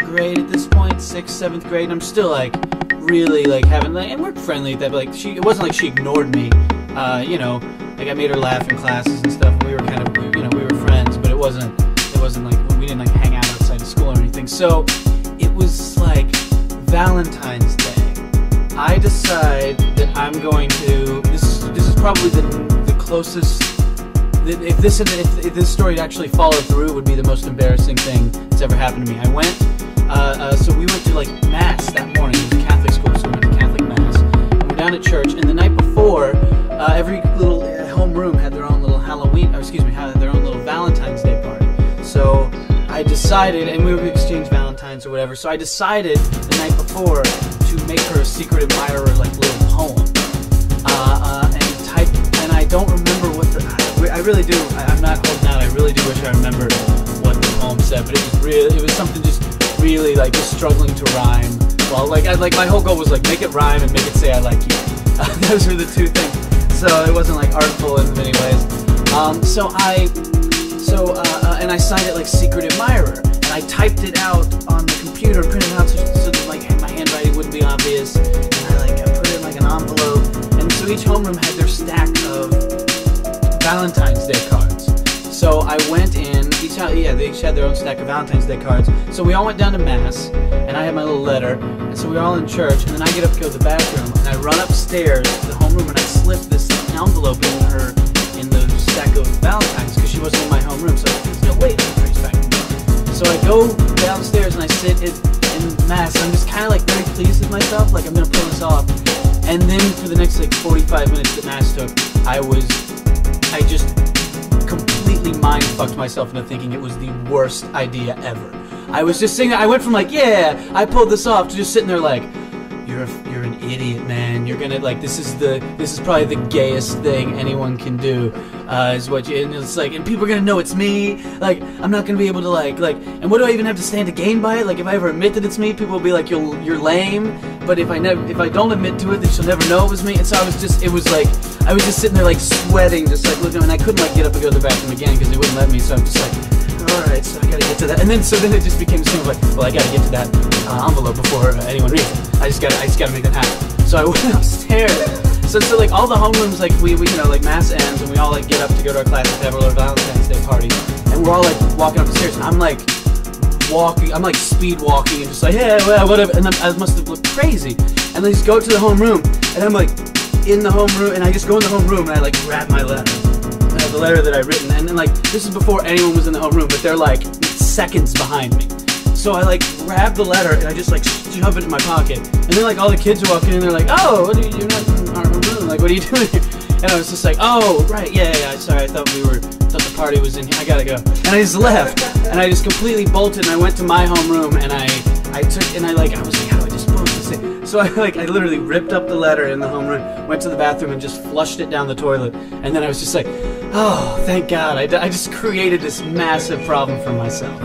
grade at this point, 6th, 7th grade, and I'm still like really like having like, and we're friendly at that, but like it wasn't like she ignored me. You know, like I made her laugh in classes and stuff, and we were kind of, you know, we were friends, but it wasn't like we didn't like hang out outside of school or anything. So it was like Valentine's Day. I decide that I'm going to. This is probably the closest. If this story had actually followed through, it would be the most embarrassing thing that's ever happened to me. I went. So we went to like mass that morning. It was a Catholic school, so we went to Catholic mass. And we're down at church, and the night before, every little homeroom had their own little Halloween, or excuse me, had their own little Valentine's Day party. So I decided, and we would exchange Valentines or whatever. So I decided the night before to make her a secret admirer, like little poem, and I don't remember what I really do. I'm not holding out. I really do wish I remembered what the poem said, but it was something just really like just struggling to rhyme. Well, like my whole goal was like make it rhyme and make it say I like you. Those were the two things. So it wasn't like artful in many ways. And I signed it like secret admirer, and I typed it out on the computer, printed it out so that like my handwriting wouldn't be obvious. And I put it in like an envelope, and so each homeroom had their stack of Valentine's Day cards. So I went in, they each had their own stack of Valentine's Day cards. So we all went down to mass, and I had my little letter, and so we were all in church, and then I get up to go to the bathroom, and I run upstairs to the homeroom, and I slip this envelope in the stack of Valentines, because she wasn't in my homeroom, so there's no way to trace back to me. So I go downstairs, and I sit in mass, and I'm just kind of like very pleased with myself, like I'm going to pull this off. And then for the next like 45 minutes that mass took, I just completely mind-fucked myself into thinking it was the worst idea ever. I was just saying that I went from like, yeah, I pulled this off, to just sitting there like, you're an idiot, man. You're gonna like this is probably the gayest thing anyone can do. Is what you, and it's like, and people are gonna know it's me. Like I'm not gonna be able to like, and what do I even have to stand to gain by it? Like if I ever admit that it's me, people will be like, you're lame. But if I don't admit to it, then she'll never know it was me. And so I was just sitting there like sweating, just like looking, and I couldn't like get up and go to the bathroom again because they wouldn't let me. So I'm just like, alright, so I gotta get to that. And then it just became this thing of like, well, I gotta get to that envelope before anyone reads it. I just gotta make that happen. So I went upstairs. So like all the homerooms, like we you know, like mass ends, and we all like get up to go to our classes to have our little Valentine's Day party. And we're all like walking up the stairs, and I'm like speed walking, and just like, yeah, well, whatever. And I must have looked crazy. And then I just go to the homeroom, and I'm like in the homeroom, and I just go in the homeroom, and I like grab my letter. The letter that I'd written, and then like this is before anyone was in the homeroom, but they're like seconds behind me. So I like grab the letter and I just like shove it in my pocket, and then like all the kids are walking in, they're like, oh, you're not in our room, like what are you doing here? And I was just like, oh right, yeah, sorry, I thought the party was in here, I gotta go. And I just left, and I just completely bolted, and I went to my homeroom, and I was like, how do I dispose this thing? So I literally ripped up the letter in the homeroom, went to the bathroom, and just flushed it down the toilet. And then I was just like, oh, thank God, I just created this massive problem for myself.